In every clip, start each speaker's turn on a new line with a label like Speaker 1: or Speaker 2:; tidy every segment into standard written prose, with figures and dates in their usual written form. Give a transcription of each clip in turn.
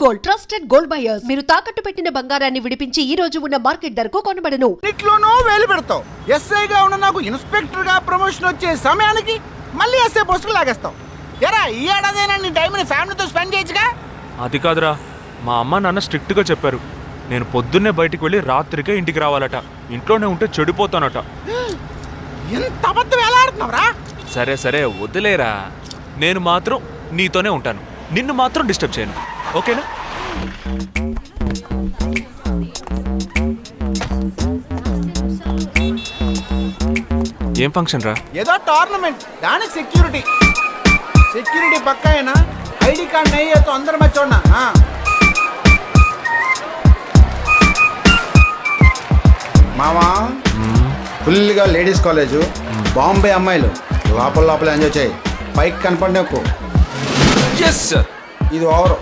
Speaker 1: Gold trusted gold buyers. మీరు తాకట్టు పెట్టిన బంగారాన్ని విడిపించి ఈ రోజు ఉన్న మార్కెట్ ధరకు కొనబడను.
Speaker 2: ఇట్లోనూ వేలు పెడతావు. ఎస్ఐగా ఉన్న నాకు ఇన్స్పెక్టర్ గా ప్రమోషన్ వచ్చే సమయానికి మళ్ళీ ఎస్ఐ పోస్టుకు లాగేస్తావు. ఎరా ఈ ఏడాదైనా నీ టైంని ఫ్యామిలీతో స్పెండ్ చేయొచ్చుగా.
Speaker 3: అది కాదురా, మా అమ్మ నాన్న స్ట్రిక్ట్ గా చెప్పారు. నేను పొద్దున్నే బయటికి వెళ్ళి రాత్రికే ఇంటికి రావాలట. ఇంట్లోనే ఉంటే చెడిపోతానట.
Speaker 2: ఎంత అబద్ధం ఎలా ఆడుతున్నావురా?
Speaker 3: సరే సరే వదిలేరా, నేను మాత్రం నీతోనే ఉంటాను. నిన్ను మాత్రం డిస్టర్బ్ చేయను, ఓకేనా? ఏం ఫంక్షన్ రా?
Speaker 2: ఏదో టోర్నమెంట్, దానికి సెక్యూరిటీ పక్కా అయినా ఐడి కార్డ్ నయ్యి తో అందరం మర్చోన్నా. మామా ఫుల్గా లేడీస్ కాలేజు, బాంబే అమ్మాయిలు లోపల ఎంజాయ్ చేయి. పైకి కనపడి నాకు ఇది ఓవరు.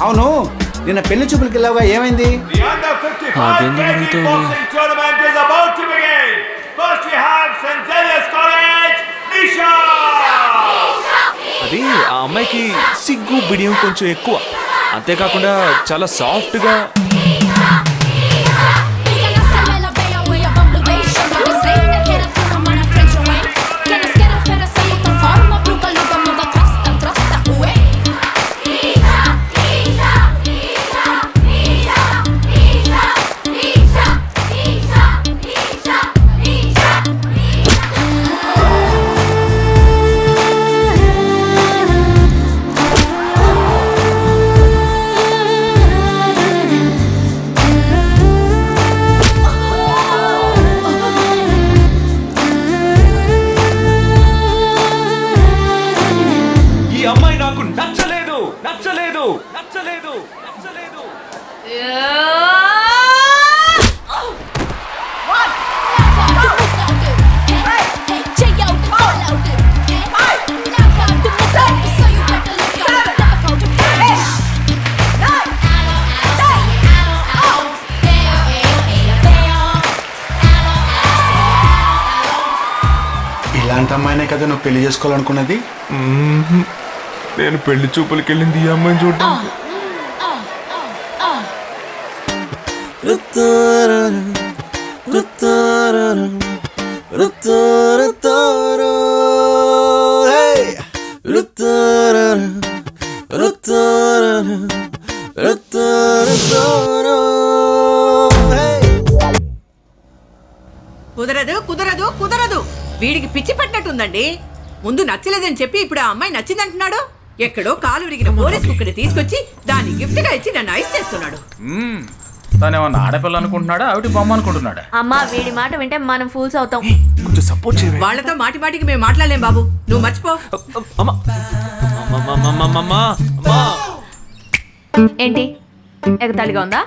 Speaker 2: అవును, నిన్న పెళ్లి చూపులకి వెళ్ళావుగా, ఏమైంది?
Speaker 3: అది ఆ అమ్మాయికి సిగ్గు బిడియం కొంచెం ఎక్కువ. అంతేకాకుండా చాలా సాఫ్ట్గా.
Speaker 2: ఇలాంటి అమ్మాయినే కదా నువ్వు పెళ్లి చేసుకోవాలనుకున్నది?
Speaker 3: నేను పెళ్లి చూపులకి వెళ్ళింది ఈ అమ్మాయిని చూడడానికి.
Speaker 4: కుదరదు కుదరదు కుదరదు. వీడికి పిచ్చి పట్టినట్టుందండి. ముందు నచ్చలేదని చెప్పి ఇప్పుడు ఆ అమ్మాయి నచ్చిందంటున్నాడు. ఎక్కడో కాలు విరిగిన పోలీస్ కుక్కని తీసుకొచ్చి దాన్ని గిఫ్ట్ గా ఇచ్చి నన్ను ఐస్ చేస్తున్నాడు.
Speaker 5: తనేమన్నా ఆడపిల్ల అనుకుంటున్నాడా, ఆవిడ బొమ్మ అనుకుంటున్నాడా?
Speaker 6: అమ్మా, వీడి మాట వింటే మనం ఫూల్స్ అవుతాం.
Speaker 3: కొంచెం సపోర్ట్ చేయండి.
Speaker 4: వాళ్ళతో మాటి మాటికి మేము మాట్లాడలేం బాబు, నువ్వు మర్చిపో.
Speaker 6: ఏంటి ఎగతాళిగా ఉందా?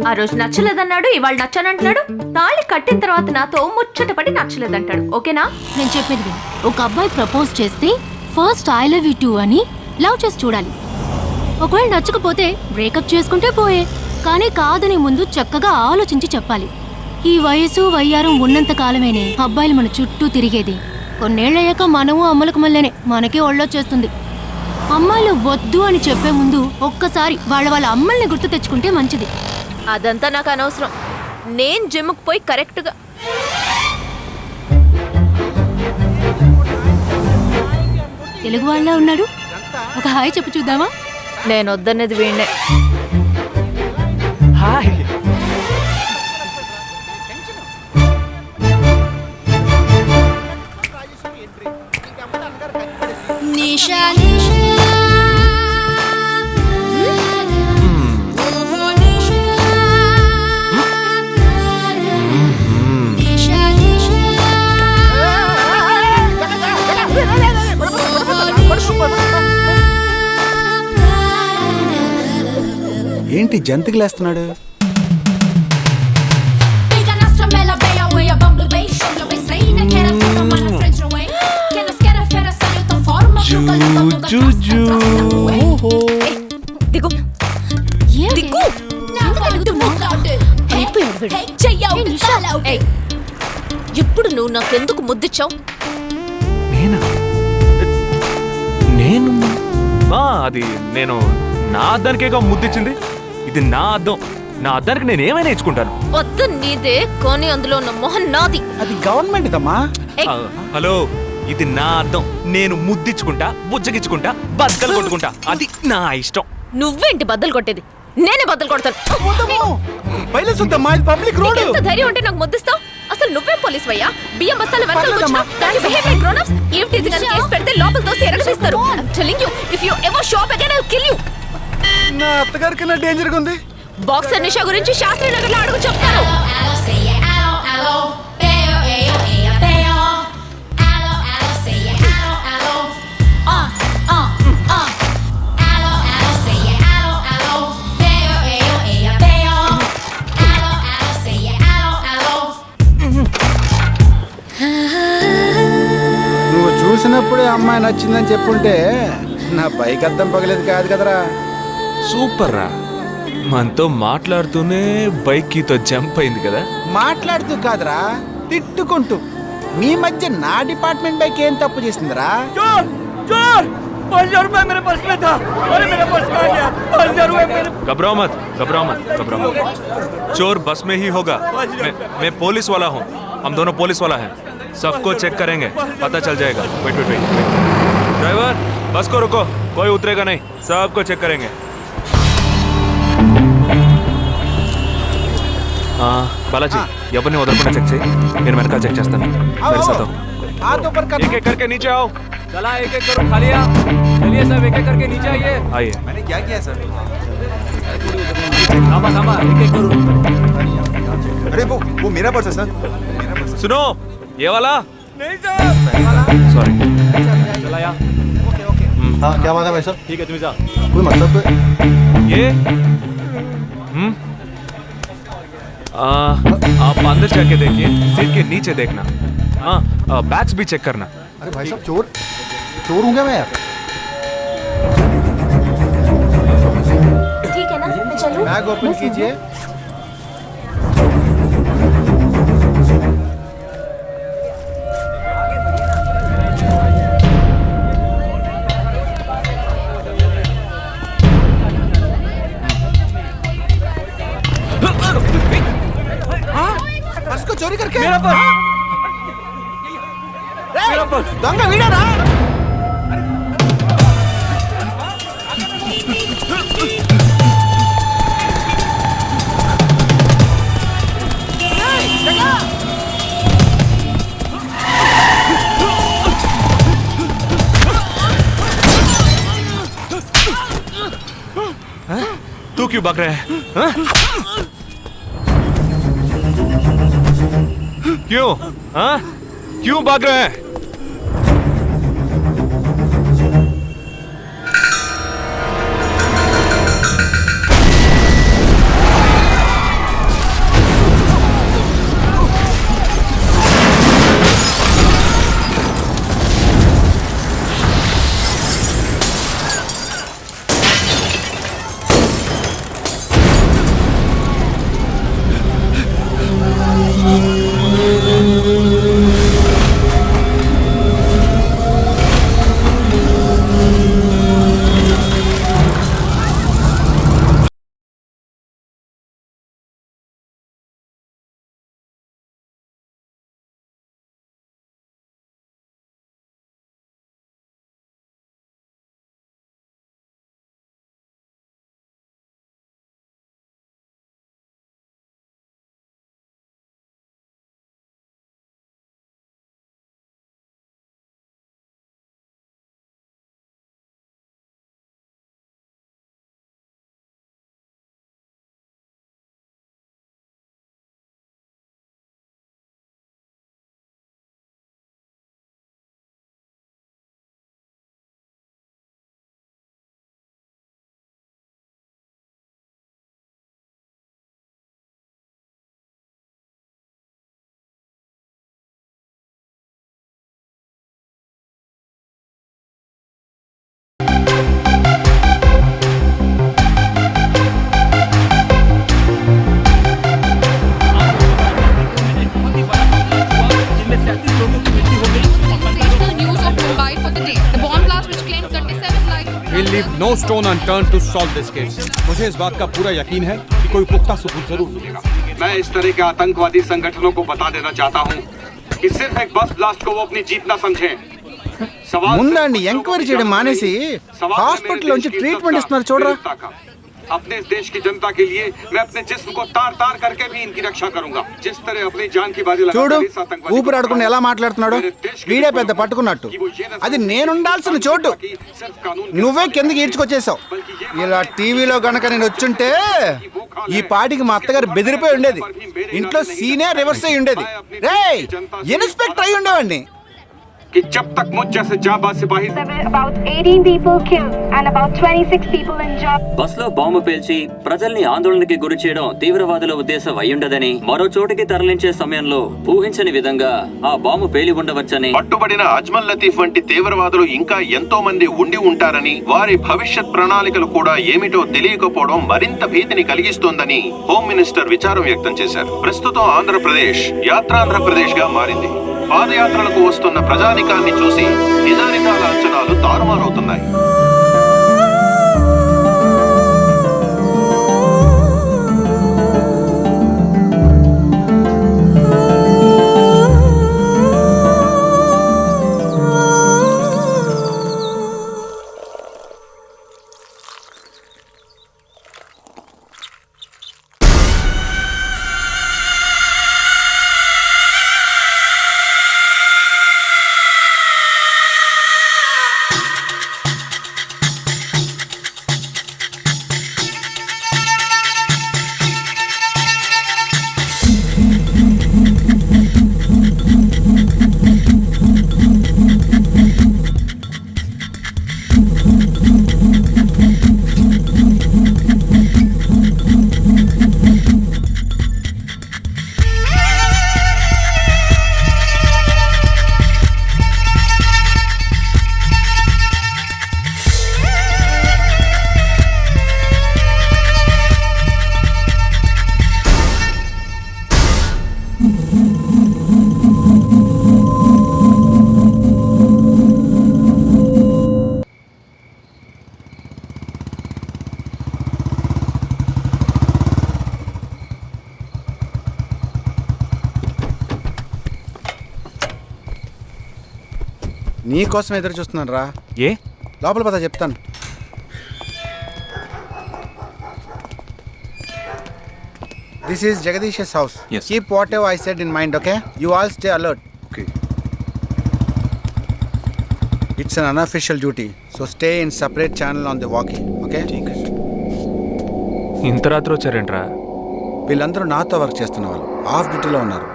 Speaker 6: ఆ రోజు నచ్చలేదన్నాడు, ఇవాళ నచ్చానంటున్నాడు. తాళి కట్టిన తర్వాత నాతో ముచ్చటపడి నచ్చలేదంటాడు. ఓకేనా?
Speaker 7: నేను చెప్పేది విను. ఒక అబ్బాయి ప్రపోజ్ చేస్తే first I love you two అని లవ్ చేసి చూడాలి. ఒకవేళ నచ్చకపోతే బ్రేకప్ చేసుకుంటే పోయే. కానీ కాదని ముందు చక్కగా ఆలోచించి చెప్పాలి. ఈ వయసు వయ్యారం ఉన్నంత కాలమేనే అబ్బాయిలు మన చుట్టూ తిరిగేది. కొన్నేళ్లయ్యాక మనము అమ్మలకు మళ్ళీనే మనకే ఒళ్ళొచ్చేస్తుంది. అమ్మాయిలు వద్దు అని చెప్పే ముందు ఒక్కసారి వాళ్ళ అమ్మల్ని గుర్తు తెచ్చుకుంటే మంచిది.
Speaker 6: అదంతా నాకు అనవసరం. నేను జిమ్కి పోయి కరెక్ట్గా
Speaker 7: తెలుగు వాళ్ళ ఉన్నాడు. ఒక హాయ్ చెప్పు చూద్దామా?
Speaker 6: నేను వద్దనేది వీణ్ణే.
Speaker 3: హాయ్.
Speaker 2: ఏంటి జంతికలేస్తున్నాడు?
Speaker 6: ఇప్పుడు నువ్వు నాకెందుకు ముద్దిచ్చావు?
Speaker 3: నేను అది నేను నా అద్దానికేగా ముద్దిచ్చింది. ఇది నా అద్దం. నా అద్దానికి నేను ఏమైనా ఇచ్చుకుంటాను.
Speaker 6: వద్దు నీదే, కానీ అందులో ఉన్న మొహం నాది.
Speaker 2: అది గవర్నమెంట్ దమ్మా.
Speaker 3: ఆ, హలో, ఇది నా అద్దం. నేను ముద్దిచ్చుకుంటా, బుజ్జగిచ్చుకుంటా, బద్దలు కొట్టుకుంటా. అది నా ఇష్టం.
Speaker 6: నువ్వేంటి బద్దలు కొట్టేది? నేనే బద్దలు కొడతాను.
Speaker 2: బయలుసుద్దమ్మా, ఇది పబ్లిక్ రోడ్.
Speaker 6: ఎంత ధైర్యం ఉంటే నాకు ముద్దిస్తావు? అసలు నువ్వేం పోలీస్ వయ్యా? బియ్యం బస్తాలు వెనకాల
Speaker 2: పర్లేదమ్మా.
Speaker 6: కూర్చున్నావు. దానికి behave like grown-ups. Eve teasing అని కేసు పెడితే లోపల తోసి ఎరగదీస్తారు. I'm telling you, if you ever shop again, I'll kill you.
Speaker 2: నా అత్తగారి కన్నా డేంజర్ గా ఉంది.
Speaker 6: బాక్సర్ నిషా గురించి శాస్త్రి నగర్ లో అడుగు చెప్తాను.
Speaker 2: నువ్వు చూసినప్పుడే అమ్మాయి నచ్చిందని చెప్పుంటే నా బైక్ అద్దం పగలేదు కాదు కదరా.
Speaker 3: సూపర్ రా. మనతో మాట్లాడుతూనే బైక్ కీతో జంప్ అయింది కదా.
Speaker 2: మాట్లాడుతూ కాదురా, తిట్టుకుంటూ. మీ మధ్య నా డిపార్ట్మెంట్ బైక్ ఏం తప్పు చేసిందిరా?
Speaker 3: घबराओ मत, घबराओ मत, घबराओ मत. चोर बस में ही होगा. मैं पुलिस वाला हूँ. हम दोनों पुलिस वाला हैं. सबको चेक करेंगे, पता चल जाएगा. Wait wait wait. ड्राइवर, बस को रुको. कोई उतरेगा नहीं. सबको चेक करेंगे. बालाजी, ఎవరిని వదలకుండా చెక్ చేయి. నేను వెనకాల చెక్ చేస్తాను. मेरे साथ आओ.
Speaker 2: हाथ ऊपर कर.
Speaker 3: एक एक करके नीचे आओ.
Speaker 5: चला एक एक करो, खाली चलिए सब एक एक करके नीचे आइए.
Speaker 3: आइए.
Speaker 5: मैंने क्या किया सर? थामा थामा, एक एक करो.
Speaker 8: अरे वो मेरा पर्स है सर.
Speaker 3: सुनो, ये वाला.
Speaker 5: नहीं सर.
Speaker 3: सॉरी.
Speaker 5: चला यार.
Speaker 8: हाँ क्या बात है भाई साहब?
Speaker 5: ठीक है तुम्हें जा.
Speaker 8: कोई मतलब
Speaker 3: ये आप अंदर जाके देखिए. सीट के नीचे देखना. हाँ, बैग्स भी चेक करना.
Speaker 8: अरे भाई साहब चोर हूँ क्या मैं यार?
Speaker 6: ठीक है ना, मैं चलूं?
Speaker 2: बैग ओपन कीजिए. पर्स को चोरी करके
Speaker 5: मेरा पर्स.
Speaker 2: దొంగ వీడారా?
Speaker 3: तू क्यों भाग रहा है? हाँ? क्यों? हाँ? क्यों भाग रहा है?
Speaker 9: We'll leave stone unturned to solve this case. मुझे इस बात का पूरा यकीन है कि कोई पुख्ता सबूत जरूर मिलेगा. मैं इस तरह के आतंकवादी संगठनों को बता देना चाहता हूँ कि सिर्फ एक बस ब्लास्ट को वो अपनी जीत ना समझें.
Speaker 2: ముందండి ఎంక్వైరీ చేయడం మానేసి హాస్పిటల్ నుంచి ట్రీట్మెంట్ ఇస్తున్నారు చూడరా.
Speaker 9: अपने इस देश की जनता के लिए मैं अपने जिस्म को तार तार करके भी इनकी रक्षा करूंगा. जिस तरह अपनी जान की बाजी
Speaker 2: చూడు
Speaker 9: लगाकर इस आतंकवादी
Speaker 2: ఊపిరి ఆడకుండా ఎలా మాట్లాడుతున్నాడు. వీడే పెద్ద పట్టుకున్నట్టు. అది నేనుండాల్సిన చోటు నువ్వే కిందకి ఈడ్చుకొచ్చేసావు. ఇలా టీవీలో గనక నేను వచ్చుంటే ఈ పాటికి మా అత్తగారు బెదిరిపోయి ఉండేది. ఇంట్లో సీనే రివర్స్ అయి ఉండేది. రేయ్ ఇన్స్పెక్టర్ అయి ఉండేవాడిని.
Speaker 9: कि जब तक मुझ जैसे जाबाज सिपाही
Speaker 10: about 18 people killed and about 26 people injured.
Speaker 11: బస్లో బాంబు పేల్చి ప్రజల్ని ఆందోళనకి గురి చేయడం తీవ్రవాదుల ఉద్దేశం అయ్యుండదని, మరో చోటికి తరలించే సమయంలో ఊహించని విధంగా ఆ బాంబు పేలి ఉండవచ్చని,
Speaker 12: పట్టుబడిన అజ్మల్ లతీఫ్ వంటి తీవ్రవాదులు ఇంకా ఎంతో మంది ఉండి ఉంటారని, వారి భవిష్యత్ ప్రణాళికలు కూడా ఏమిటో తెలియకపోవడం మరింత భీతిని కలిగిస్తోందని హోమ్ మినిస్టర్ విచారం వ్యక్తం చేశారు. ప్రస్తుతం ఆంధ్రప్రదేశ్ యాత్రాంధ్రప్రదేశ్ గా మారింది. పాదయాత్రలకు వస్తున్న ప్రజానికాన్ని చూసి నిజానిజాల అంచనాలు తారుమారవుతున్నాయి.
Speaker 2: నీ కోసం ఎదురు చూస్తున్నాను రా.
Speaker 3: ఏ
Speaker 2: లోపల పద చెప్తాను. This is Jagadish house. Keep what ever I said in mind. Okay, you all stay alert.
Speaker 8: Okay.
Speaker 2: It's an unofficial duty, so stay in separate channel on the walking. Okay,
Speaker 3: ఇంత రాత్రి వచ్చారేంట్రా?
Speaker 2: వీళ్ళందరూ నాతో వర్క్ చేస్తున్న వాళ్ళు ఆఫ్ డ్యూటీలో ఉన్నారు.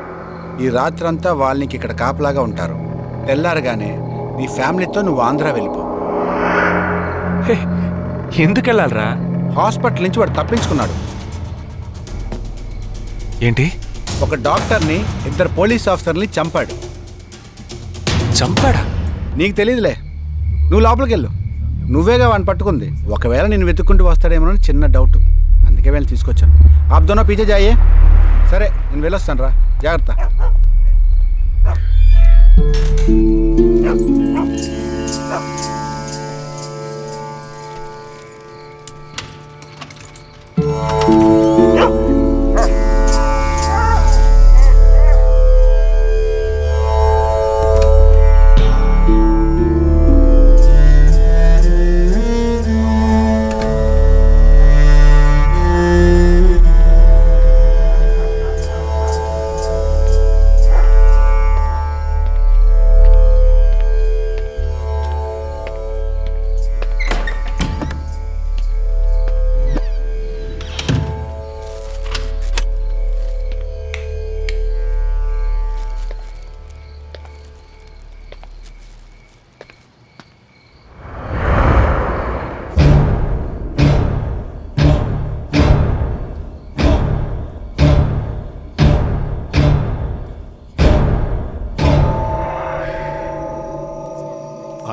Speaker 2: ఈ రాత్రంతా వాళ్ళకి ఇక్కడ కాపలాగా ఉంటారు. తెల్లారగానే నీ ఫ్యామిలీతో నువ్వు ఆంధ్ర వెళ్ళిపో.
Speaker 3: హే, ఎందుకు వెళ్ళాలరా?
Speaker 2: హాస్పిటల్ నుంచి వాడు తప్పించుకున్నాడు.
Speaker 3: ఏంటి?
Speaker 2: ఒక డాక్టర్ని, 2 పోలీస్ ఆఫీసర్ని చంపాడు.
Speaker 3: చంపాడా?
Speaker 2: నీకు తెలియదులే, నువ్వు లోపలికి వెళ్ళు. నువ్వేగా వాడిని పట్టుకుంది. ఒకవేళ నేను వెతుక్కుంటూ వస్తాడేమో చిన్న డౌట్, అందుకే వెళ్ళి తీసుకొచ్చాను. ఆప్ దోనో పీछे जाइए. సరే నేను వెళ్ళొస్తాను రా, జాగ్రత్త.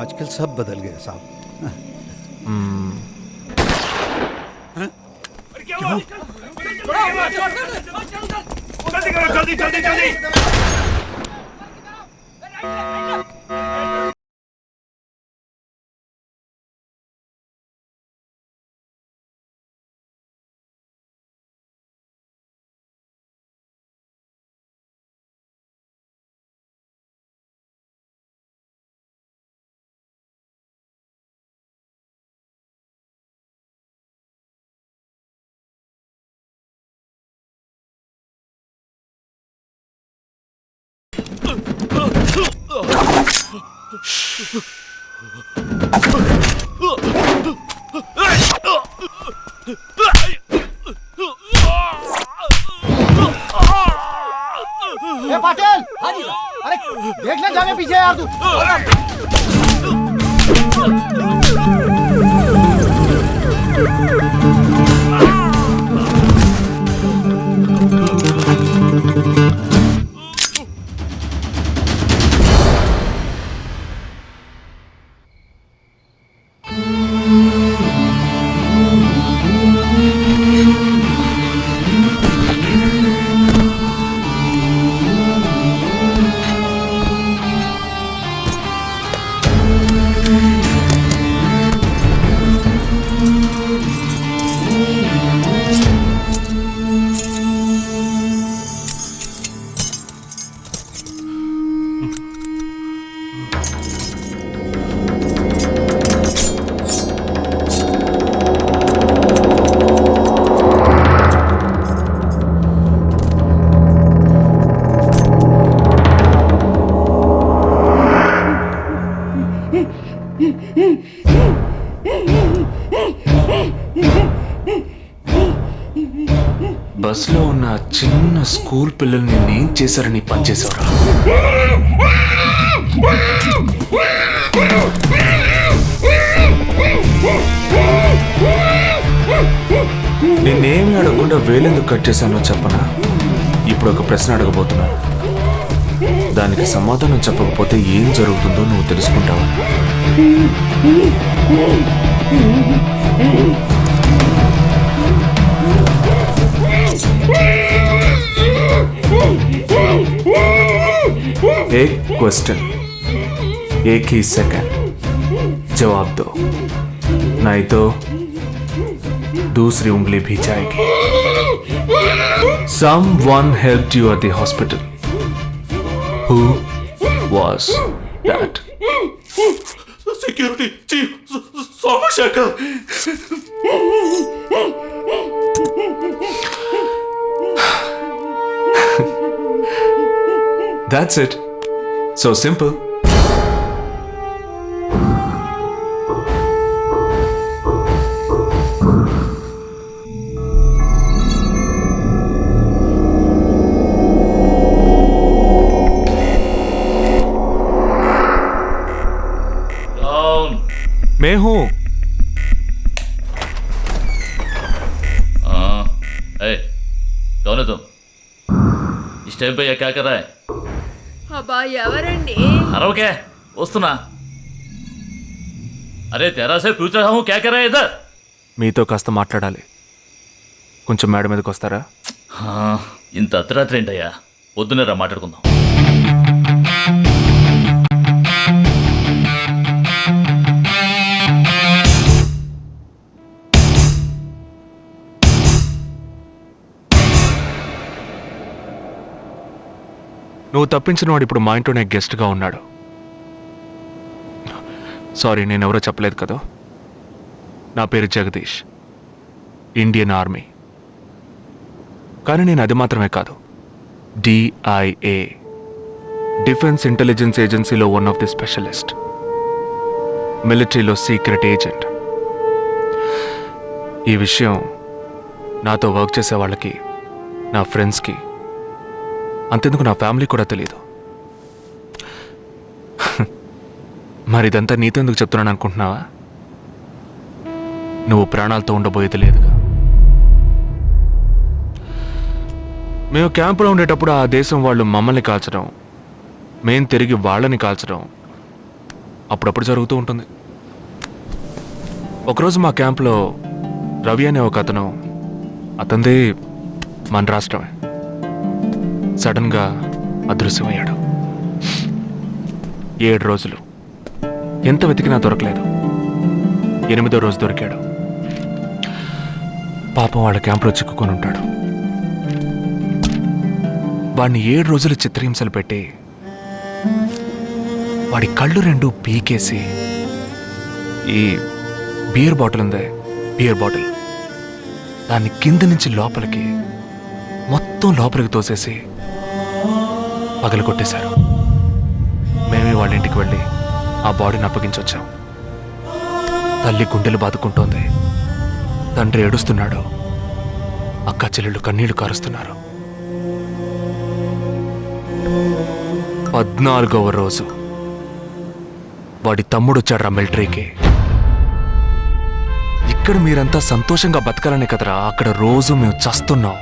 Speaker 8: आजकल सब बदल गया साहब.
Speaker 9: जल्दी जल्दी जल्दी
Speaker 2: पाटिल हाँ जी सर अरे देख ले जाने पीछे यार तू
Speaker 3: బస్లో ఉన్న చిన్న స్కూల్ పిల్లల్ని నేను చేశారని పనిచేసేవరా? నేనేమి అడగకుండా వేలెందుకు కట్ చేశానో చెప్పనా? ఇప్పుడు ఒక ప్రశ్న అడగబోతున్నాను. దానికి సమాధానం చెప్పకపోతే ఏం జరుగుతుందో నువ్వు తెలుసుకుంటావా? एक क्वेश्चन एक ही सेकंड जवाब दो, नहीं तो दूसरी उंगली भी जाएगी. Someone helped you at the hospital. Who was that?
Speaker 13: Security chief Somashekar.
Speaker 3: That's it. So simple. मैं हूँ.
Speaker 13: कौन है तुम? इस टाइम पे ये क्या कर रहा है?
Speaker 4: అబ్బా ఎవరండి?
Speaker 13: अरे वस्तुना अरे तेरा से पूछ रहा हूँ क्या कर रहा है इधर?
Speaker 3: మీతో కాస్త మాట్లాడాలి. కొంచెం మేడ మీదకి వస్తారా?
Speaker 13: ఇంత అర్ధరాత్రి ఏంటయ్యా? పొద్దున్నే రా మాట్లాడుకుందాం.
Speaker 3: నువ్వు తప్పించిన వాడు ఇప్పుడు మా ఇంట్లోనే గెస్ట్గా ఉన్నాడు. సారీ, నేనెవరో చెప్పలేదు కదా. నా పేరు జగదీష్, ఇండియన్ ఆర్మీ. కానీ నేను అది మాత్రమే కాదు, DIA, డిఫెన్స్ ఇంటెలిజెన్స్ ఏజెన్సీలో వన్ ఆఫ్ ది స్పెషలిస్ట్, మిలిటరీలో సీక్రెట్ ఏజెంట్. ఈ విషయం నాతో వర్క్ చేసే వాళ్ళకి, నా ఫ్రెండ్స్కి, అంతెందుకు నా ఫ్యామిలీ కూడా తెలియదు. మరి ఇదంతా నీతెందుకు చెప్తున్నాను అనుకుంటున్నావా? నువ్వు ప్రాణాలతో ఉండబోయేది లేదుగా. మేము క్యాంపులో ఉండేటప్పుడు ఆ దేశం వాళ్ళు మమ్మల్ని కాల్చడం, మేం తిరిగి వాళ్ళని కాల్చడం అప్పుడప్పుడు జరుగుతూ ఉంటుంది. ఒకరోజు మా క్యాంప్లో రవి అనే ఒక అతను, అతనిది మన రాష్ట్రమే, సడన్గా అదృశ్యమయ్యాడు. 7 రోజులు ఎంత వెతికినా దొరకలేదు. 8వ రోజు దొరికాడు. పాపం వాళ్ళ క్యాంపులో చిక్కుకొని ఉంటాడు. వాడిని 7 రోజులు చిత్రహింసలు పెట్టి వాడి కళ్ళు 2 పీకేసి ఈ బియర్ బాటిల్ ఉందే, బియర్ బాటిల్, దాన్ని కింద నుంచి లోపలికి మొత్తం లోపలికి తోసేసి పగలు కొట్టేశారు. మేమే వాళ్ళ ఇంటికి వెళ్ళి ఆ బాడీని అప్పగించొచ్చాం. తల్లి గుండెలు బాదుకుంటోంది, తండ్రి ఏడుస్తున్నాడు, అక్క చెల్లెళ్ళు కన్నీళ్లు కారుస్తున్నారు. 14వ రోజు వాడి తమ్ముడు వచ్చాడు రా మిలిటరీకి. ఇక్కడ మీరంతా సంతోషంగా బతకాలనే కదరా అక్కడ రోజు మేము చస్తున్నాం.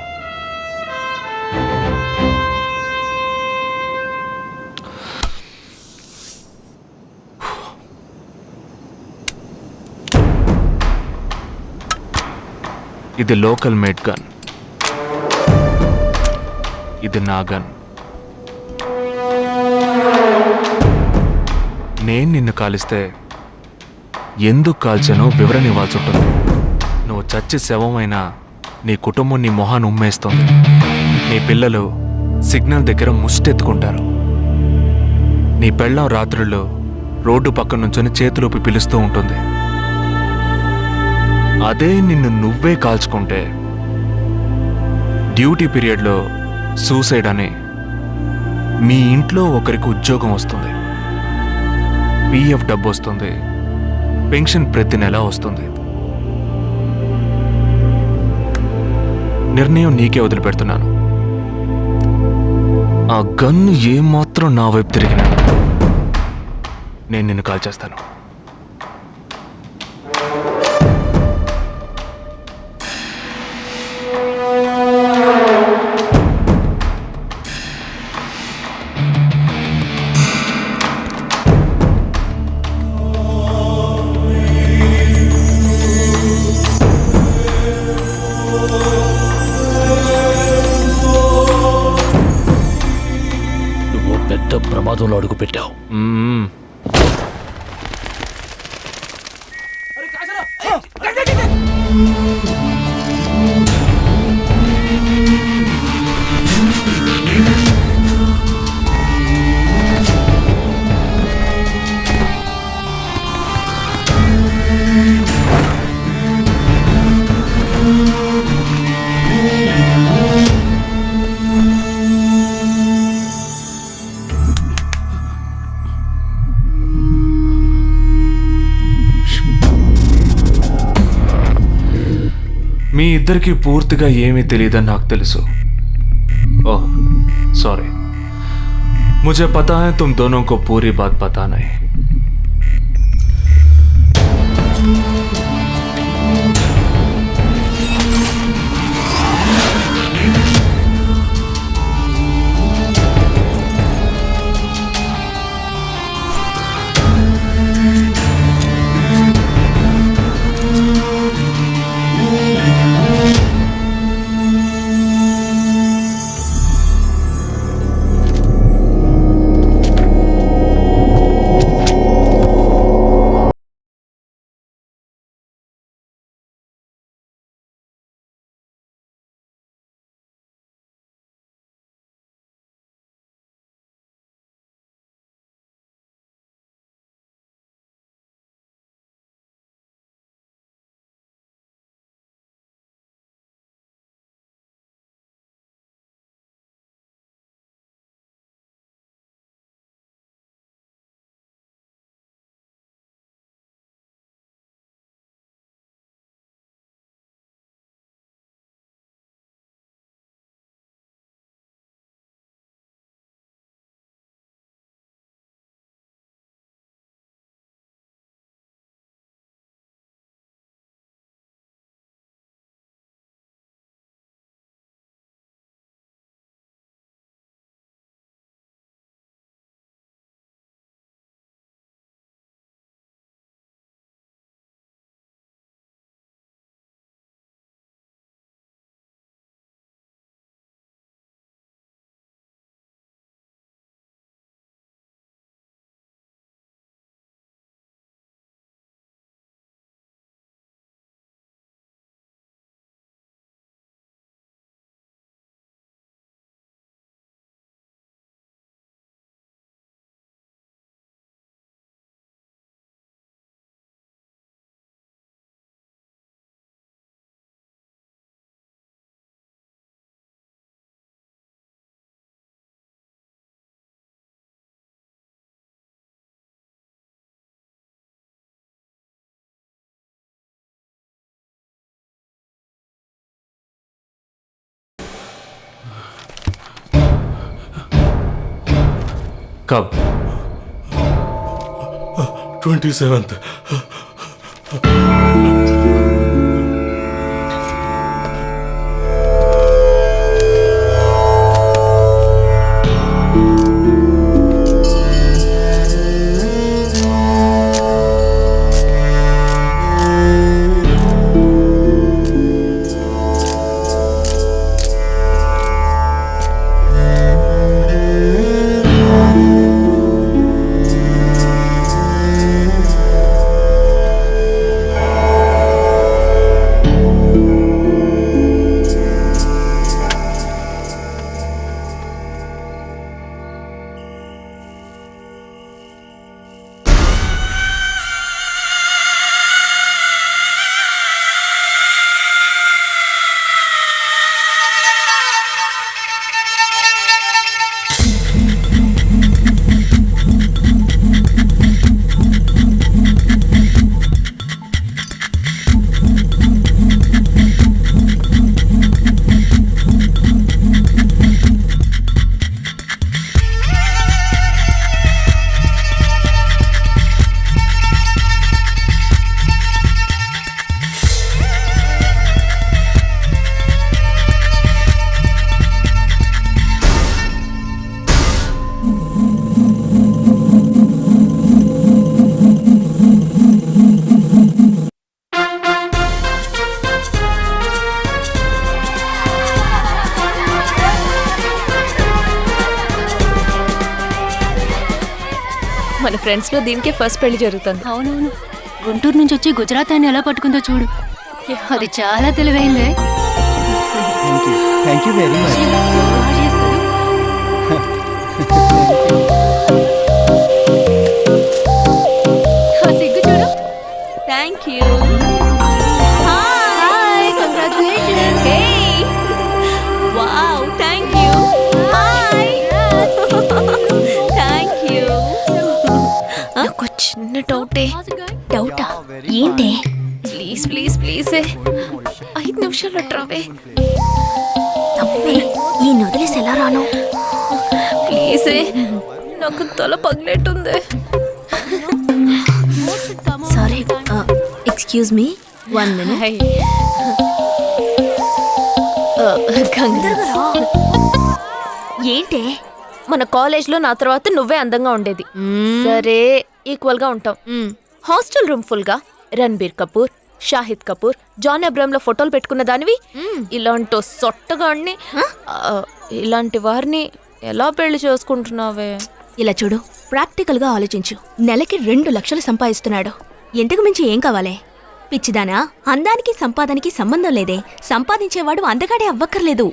Speaker 3: ఇది లోకల్ మేడ్ గన్, ఇది నా గన్. నేను నిన్ను కాలిస్తే ఎందుకు కాల్చానో వివరణ ఇవ్వాల్సి ఉంటుంది. నువ్వు చచ్చి శవమైనా నీ కుటుంబం నీ మొహాన్ని ఉమ్మేస్తుంది. నీ పిల్లలు సిగ్నల్ దగ్గర ముష్టెత్తుకుంటారు. నీ పెళ్ళం రాత్రుల్లో రోడ్డు పక్కన నుంచొని చేతులూపి పిలుస్తూ ఉంటుంది. అదే నిన్ను నువ్వే కాల్చుకుంటే డ్యూటీ పీరియడ్లో సూసైడ్ అని మీ ఇంట్లో ఒకరికి ఉద్యోగం వస్తుంది, పిఎఫ్ డబ్బు వస్తుంది, పెన్షన్ ప్రతి నెల వస్తుంది. నిర్ణయం నీకే వదిలిపెడుతున్నాను. ఆ గన్ను ఏమాత్రం నా వైపు తిరిగినా నేను నిన్ను కాల్చేస్తాను.
Speaker 13: పెద్ద ప్రమాదంలో అడుగు పెట్టావు.
Speaker 3: మీ ఇద్దరికి పూర్తిగా ఏమీ తెలియదని నాకు తెలుసు. ओह सॉरी, मुझे पता है तुम दोनों को पूरी बात पता नहीं. कब?
Speaker 14: 27th.
Speaker 6: మన ఫ్రెండ్స్ లో దీనికే ఫస్ట్ పెళ్లి జరుగుతుంది.
Speaker 7: అవునవును, గుంటూరు నుంచి వచ్చి గుజరాత్ అని ఎలా పట్టుకుందో చూడు. అది చాలా తెలివైందే.
Speaker 2: Thank you very much.
Speaker 7: సిగ్గు చూడు.
Speaker 6: Thank you.
Speaker 7: Hi, congratulations.
Speaker 6: Hey wow, thank you. Hi thank you. నాకు చిన్న డౌటే.
Speaker 7: డౌటా? ఏంటి?
Speaker 6: ప్లీజ్ ప్లీజ్ ప్లీజ్ 5 నిమిషాలు అట్రావే.
Speaker 7: ఈ నొదిలేసి ఎలా రాను?
Speaker 6: ప్లీజ్, నాకు తల పగిలేట్టుంది.
Speaker 7: Sorry, excuse me, 1 minute. ఏంటి?
Speaker 6: మన కాలేజ్లో నా తర్వాత నువ్వే అందంగా ఉండేది. సరే, ఈక్వల్ గా ఉంటాం. హాస్టల్ రూమ్ ఫుల్ గా రణబీర్ కపూర్, షాహిద్ కపూర్, జాన్ అబ్రామ్ లో ఫోటోలు పెట్టుకున్న దానివి ఇలాంటి సొట్టగాడిని, ఇలాంటి వారిని ఎలా పెళ్లి చేసుకుంటున్నావే?
Speaker 7: ఇలా చూడు, ప్రాక్టికల్ గా ఆలోచించు. నెలకి 2 లక్షలు సంపాదిస్తున్నాడు. ఎంతకు మించి ఏం కావాలే? పిచ్చిదానా, అందానికి సంపాదనకి సంబంధం లేదే. సంపాదించేవాడు అందగాడే అవ్వక్కర్లేదు.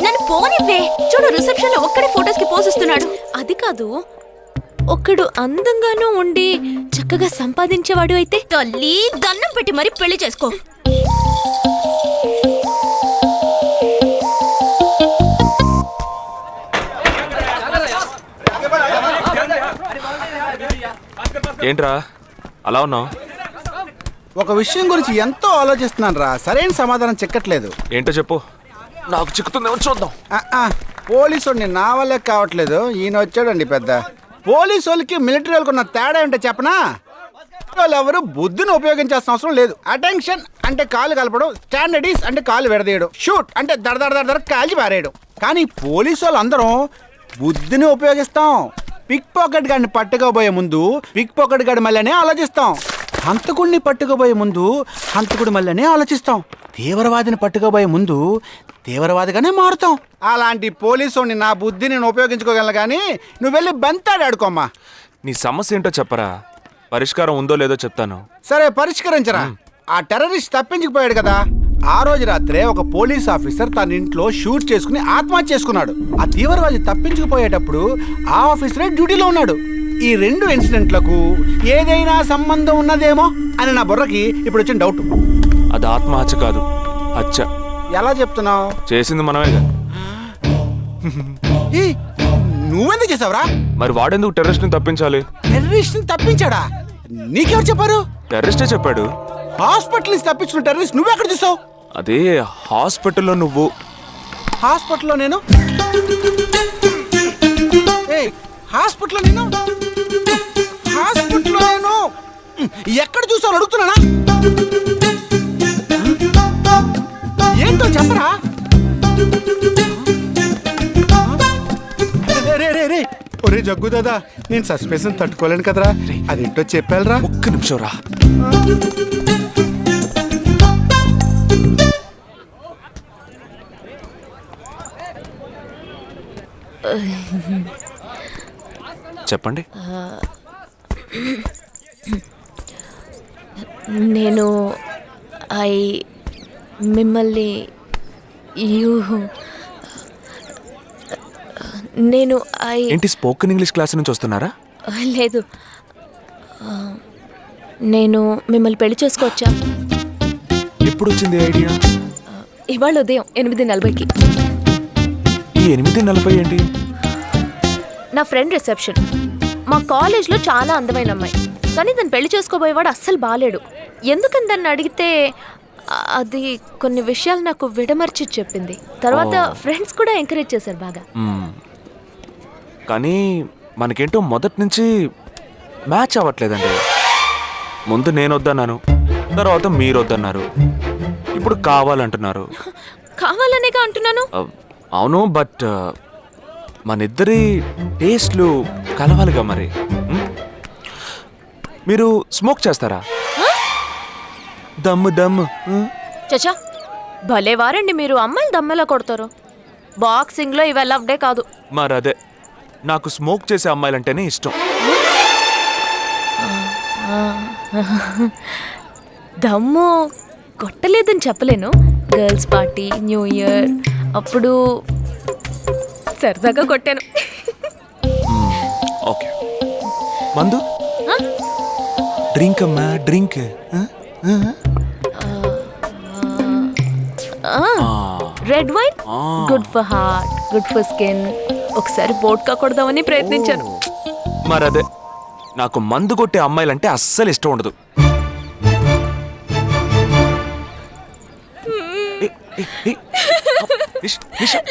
Speaker 7: నన్ను పోనివ్వే. చూడు, రిసెప్షన్ లో ఒక్కడే ఫోటోస్ కి పోసిస్తున్నాడు.
Speaker 6: అది కాదు, ఒకడు అందంగానూ ఉండి చక్కగా సంపాదించేవాడు అయితే
Speaker 7: తల్లి దండం పెట్టి మరి పెళ్లి చేసుకో.
Speaker 3: ఏంట్రా అలా ఉన్నావు?
Speaker 2: ఒక విషయం గురించి ఎంతో ఆలోచిస్తున్నాను రా, సరైన సమాధానం చిక్కట్లేదు.
Speaker 3: ఏంటో చెప్పు, నాకు చిక్కుతుందేమో చూద్దాం.
Speaker 2: పోలీసు వాడిని నా వల్లే కావట్లేదు. ఈయన వచ్చాడండి పెద్ద. పోలీసు వాళ్ళకి మిలిటరీ వాళ్ళకి ఉన్న తేడా ఏంటో చెప్పనా? వాళ్ళు ఎవరు బుద్ధిని ఉపయోగించాల్సిన అవసరం లేదు. అటెన్షన్ అంటే కాలు కలపడం, స్టాండర్డీస్ అంటే కాలు విడదీయడం, షూట్ అంటే దడ కాల్చి పారేయడం. కానీ పోలీసు వాళ్ళు అందరం బుద్ధిని ఉపయోగిస్తాం. పిక్ పాకెట్ గాడిని పట్టుకోబోయే ముందు పిక్ పాకెట్ గాడి మళ్ళీనే ఆలోచిస్తాం. హంతకుడిని పట్టుకోబోయే ముందు హంతకుడి మళ్ళీనే ఆలోచిస్తాం. తీవ్రవాదిని పట్టుకోబోయే ముందు తీవ్రవాదిగానే మారుతాం. అలాంటి పోలీసుని నా బుద్ధి నేను ఉపయోగించుకోగలను, కానీ నువ్వు వెళ్ళి బంతాడు ఆడుకోమ్మా.
Speaker 3: నీ సమస్య ఏంటో చెప్పరా, పరిష్కారం ఉందో లేదో చెప్తాను.
Speaker 2: సరే, పరిష్కరించరా. ఆ టెర్రరిస్ట్ తప్పించుకుపోయాడు కదా, ఆ రోజు రాత్రే ఒక పోలీస్ ఆఫీసర్ తన ఇంట్లో షూట్ చేసుకుని ఆత్మహత్య చేసుకున్నాడు. ఆ తీవ్రవాది తప్పించుకుపోయేటప్పుడు ఆ ఆఫీసరే డ్యూటీలో ఉన్నాడు. ఈ 2 ఇన్సిడెంట్లకు ఏదైనా సంబంధం ఉన్నదేమో అని నా బుర్రకి ఇప్పుడు వచ్చిన డౌట్.
Speaker 3: అది ఆత్మహత్య కాదు, హత్య.
Speaker 2: ఎలా చెప్తున్నావు?
Speaker 3: చేసింది మనమేగా.
Speaker 2: నువ్వెందుకు చేసావురా?
Speaker 3: మరి వాడెందుకు టెర్రరిస్ట్ ని తప్పించాలి?
Speaker 2: టెర్రరిస్ట్ ని తప్పించాడా? నీకెవరు చెప్పారు?
Speaker 3: టెర్రరిస్టే చెప్పాడు.
Speaker 2: హాస్పిటల్ నుంచి తప్పించిన టెర్రరిస్ట్ నువ్వెక్కడ చూసావు?
Speaker 3: అదే హాస్పిటల్లో నువ్వు.
Speaker 2: హాస్పిటల్లో నేను హాస్పిటల్లో నేను ఎక్కడ చూసావు అడుగుతున్నానా? ఏంటో చెప్పరా? రే ఒరే జగ్గు దాదా, నేను సస్పెన్షన్ తట్టుకోలేను కదరా, అదేంటో చెప్పాలరా.
Speaker 3: ఒక్క నిమిషం రా. చెప్పండి.
Speaker 6: నేను మిమ్మల్ని నేను
Speaker 3: ఏంటి స్పోకెన్ ఇంగ్లీష్ క్లాస్ నుంచి వస్తున్నారా?
Speaker 6: లేదు, నేను మిమ్మల్ని పెళ్లి చేసుకోవచ్చా?
Speaker 3: ఎప్పుడు వచ్చింది ఐడియా?
Speaker 6: ఇవాళ ఉదయం 8:40కి.
Speaker 3: ఈ 8:40 ఏంటి?
Speaker 6: నా ఫ్రెండ్ రిసెప్షన్. మా కాలేజ్లో చాలా అందమైన అమ్మాయి, కానీ దాన్ని పెళ్లి చేసుకోబోయేవాడు అస్సలు బాలేడు. ఎందుకని దాన్ని అడిగితే అది కొన్ని విషయాలు నాకు విడమర్చి చెప్పింది. తర్వాత ఫ్రెండ్స్ కూడా ఎంకరేజ్ చేశారు బాగా.
Speaker 3: కానీ మనకేంటో మొదటి నుంచి మ్యాచ్ అవ్వట్లేదండి. ముందు నేను వద్దన్నాను, తర్వాత మీరు వద్దన్నారు, ఇప్పుడు కావాలంటున్నారు.
Speaker 6: కావాలనేగా అంటున్నాను.
Speaker 3: అవును, బట్ మనిద్దరి టేస్ట్లు కలవాలిగా మరి. మీరు స్మోక్ చేస్తారా? దమ్ము దమ్ము.
Speaker 6: చచ్చా, భలే వారండి మీరు. అమ్మాయిలు దమ్మెలా కొడతారు. బాక్సింగ్లో ఇవి లవ్డే కాదు.
Speaker 3: మరదే, నాకు స్మోక్ చేసే అమ్మాయిలంటేనే ఇష్టం.
Speaker 6: దమ్ము కొట్టలేదని చెప్పలేను. గర్ల్స్ పార్టీ, న్యూ ఇయర్ అప్పుడు సరదాగా కొట్టాను.
Speaker 3: ఓకే, మందు డ్రింక్ అమ్మా, drink.
Speaker 6: Red wine good for heart, good for skin. ఒకసారి బోట్కా కొడదామని ప్రయత్నించాను.
Speaker 3: మరదే, నాకు మందు కొట్టే అమ్మాయిలంటే అస్సలు ఇష్టం ఉండదు.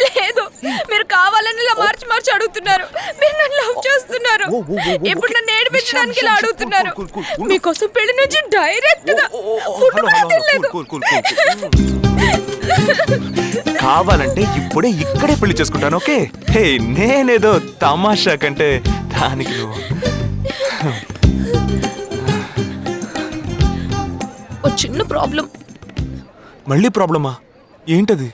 Speaker 6: లేదు, మీరు కావాలని ఇలా మార్చి మార్చి అడుగుతున్నారు. మీరు నన్ను లవ్ చేస్తున్నారు. ఇప్పుడు నన్ను ఏడిపించడానికి ఇలా అడుగుతున్నారు. మీకోసం పెళ్లి నుంచి డైరెక్ట్ గా ఫుడ్ కూడా తినలేదు.
Speaker 3: కావాలంటే ఇప్పుడే ఇక్కడే పెళ్లి చేసుకుంటాను. ఓకే, హే, నేనేదో తమాషా కంటే దానికి
Speaker 6: ఓ చిన్న ప్రాబ్లం.
Speaker 3: మళ్ళీ ప్రాబ్లమా? ఏంటది?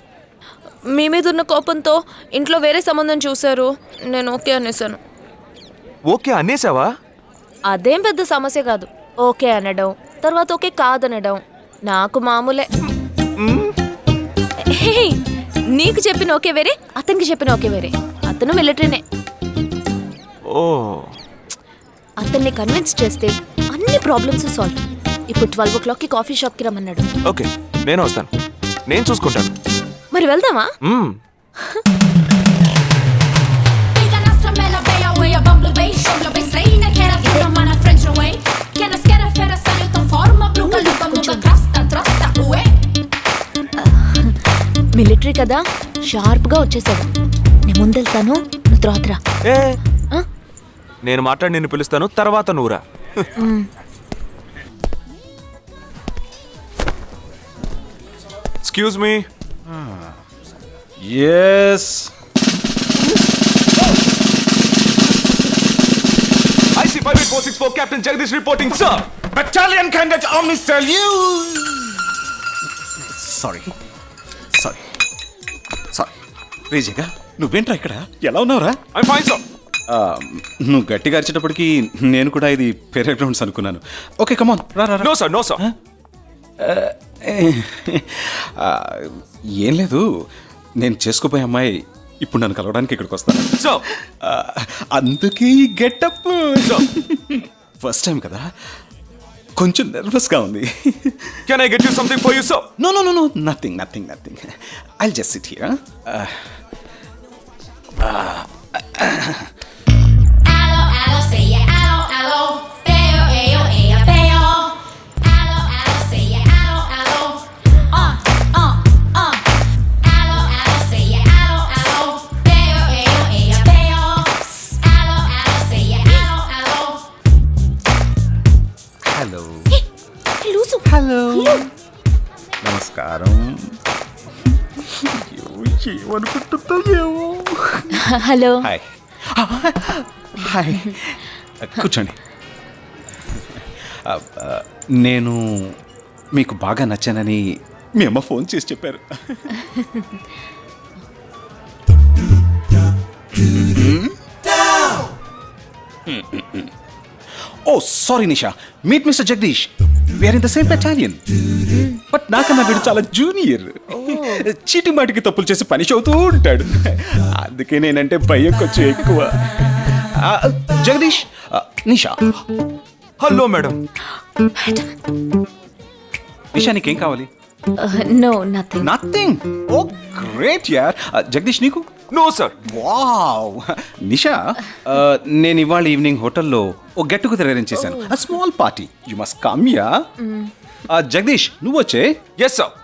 Speaker 6: మీ మీద ఉన్న కోపంతో ఇంట్లో వేరే సంబంధం చూశారు. నేను ఓకే అనేసాను.
Speaker 3: ఓకే అనేసావా?
Speaker 6: అదేం పెద్ద సమస్య కాదు. ఓకే అనడం, తర్వాత ఓకే కాదనడం నాకు మామూలే. హే, నీకు చెప్పిన ఓకే వేరే, అతనికి చెప్పిన ఓకే వేరే. అతను మిలిటరీనే.
Speaker 3: ఓ,
Speaker 6: అతన్ని కన్విన్స్ చేస్తే అన్ని ప్రాబ్లమ్స్ సాల్వ్. ఇప్పుడు 12 o'clockకి కాఫీ షాప్కి రమ్మన్నాడు.
Speaker 3: ఓకే, నేను వస్తాను, నేను చూసుకుంటాను.
Speaker 6: మరి వెళ్దామా? మిలిటరీ కదా, షార్ప్ గా వచ్చేసాడు. నేను ముందెళ్తాను, నువ్వు తర్వాత రా.
Speaker 3: నేను మాట్లాడి నిన్ను పిలుస్తాను, తర్వాత నువ్వురా. Excuse me.
Speaker 15: Yes.
Speaker 3: IC 58464 Captain Jagdish reporting, sir.
Speaker 15: Battalion Cadet Army salute. Sorry. రేజేగా, నువ్వేంట్రా ఇక్కడ? ఎలా ఉన్నావురా?
Speaker 3: I'm fine, sir.
Speaker 15: నువ్వు గట్టిగా అరిచేటప్పటికి నేను కూడా ఇది పేరే గ్రౌండ్స్ అనుకున్నాను. ఓకే, కమాన్ రా.
Speaker 3: No, sir.
Speaker 15: ఏం లేదు, నేను చేసుకోపోయే అమ్మాయి ఇప్పుడు నన్ను కలవడానికి ఇక్కడికి వస్తాను. అందుకే ఈ గెటప్. ఫస్ట్ టైం కదా, కొంచెం నర్వస్గా ఉంది.
Speaker 3: Can I get you something for you, sir?
Speaker 15: No. Nothing. I'll just sit here.
Speaker 10: Allo, say yeah, allo, peo, ayo, peo. Allo, say yeah, allo, Allo, say yeah, allo, peo, ayo, peo. Allo,
Speaker 15: నమస్కారం. ఏమనుకుంటుందో ఏమో.
Speaker 6: Hello.
Speaker 15: Hi. Hi. కూర్చోండి. నేను మీకు బాగా నచ్చానని మీ అమ్మ phone చేసి చెప్పారు. Oh sorry Nisha, meet mister Jagadish. We're in the same battalion. But నాకన్నా వీడు చాలా జూనియర్. చీటి మాటికి తప్పులు చేసి పని అవుతూ ఉంటాడు. అందుకే నేనంటే భయం కొంచెం ఎక్కువ. జగదీష్, నిషా.
Speaker 3: Hello madam.
Speaker 15: నిషా నీకేం కావాలి?
Speaker 6: No nothing.
Speaker 15: Nothing. Oh great యార్. జగదీష్ నీకు?
Speaker 3: No sir.
Speaker 15: వావ్. నిషా, నేను ఇవాళ ఈవినింగ్ హోటల్లో ఓ గెట్ టుగెదర్ అరేంజ్ చేశాను. Small party. You must come యా. జగదీష్ నువ్వు వచ్చే.
Speaker 3: Yes sir.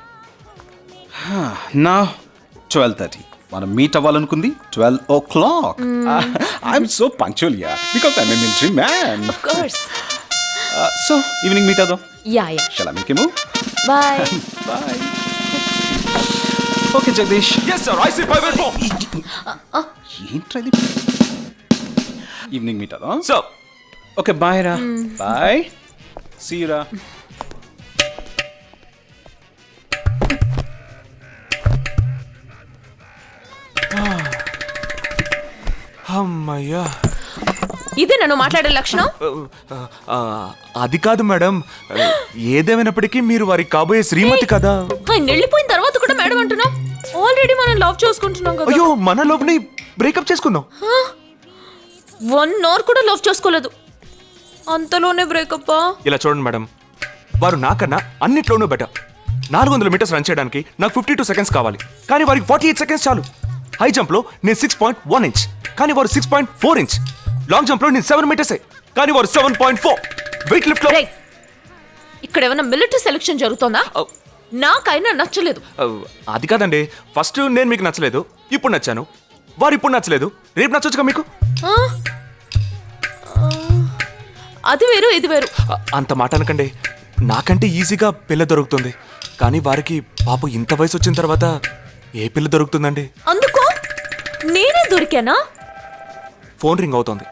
Speaker 15: నా 12:30 మనం మీట్ అవ్వాలనుకుంది 12 o'clock. ఐఎమ్ సో పంక్చువల్ యా because I'm a military man.
Speaker 6: Of course.
Speaker 15: So evening meet అవుదాం.
Speaker 6: Yeah yeah.
Speaker 15: Shall I make you move?
Speaker 6: Bye.
Speaker 15: Bye. Okay Jagadish.
Speaker 3: Yes sir. I see 5 and 4.
Speaker 15: ఏంట్రా ఇది? Evening meet అవుదాం.
Speaker 3: Sir.
Speaker 15: Okay bye రా. Bye. See you రా.
Speaker 3: అమ్మయ్యా.
Speaker 6: ఇదే నన్ను మాట్లాడే లక్షణం?
Speaker 3: అది కాదు మేడం, ఏదేమైనప్పటికీ మీరు వారి కాబోయే శ్రీమతి కదా.
Speaker 6: ఆయన వెళ్ళిపోయిన తర్వాత కూడా మేడం అంటున్నావు. ఆల్రెడీ మనం లవ్ చేసుకుంటున్నాం కదా.
Speaker 3: అయ్యో, మన లవ్ ని బ్రేకప్ చేసుకుందాం.
Speaker 6: 1 hour కూడా లవ్ చేసుకోలేదు, అంతలోనే బ్రేకప్?
Speaker 3: ఇలా చూడండి మేడం, వారు నాకన్నా అన్నిట్లోనూ బెటర్. 400 meters రన్ చేయడానికి నాకు 52 seconds కావాలి, కానీ వారికి 48 seconds చాలు. హై జంప్ లో నేను 6.1 inch, కానీ వారు 6.4 inch. లాంగ్ జంప్ లో నేను 7 meters, కానీ వారు 7.4. వెయిట్ లిఫ్ట్ లో
Speaker 6: ఇక్కడ ఏమైనా మిలిటరీ సెలక్షన్ జరుగుతుందా? నాకైనా నచ్చలేదు.
Speaker 3: అది కాదండి, ఫస్ట్ నేను మీకు నచ్చలేదు, ఇప్పుడు నచ్చాను. వారు ఇప్పుడు నచ్చలేదు, రేపు నచ్చొచ్చుగా మీకు.
Speaker 6: అది వేరు ఇది వేరు.
Speaker 3: అంత మాట అనకండి, నాకంటే ఈజీగా పిల్ల దొరుకుతుంది, కానీ వారికి పాప ఇంత వయసు వచ్చిన తర్వాత ఏ పిల్ల దొరుకుతుందండి?
Speaker 6: అందుకో నేనే దొరికానా?
Speaker 3: ఫోన్ రింగ్ అవుతోంది.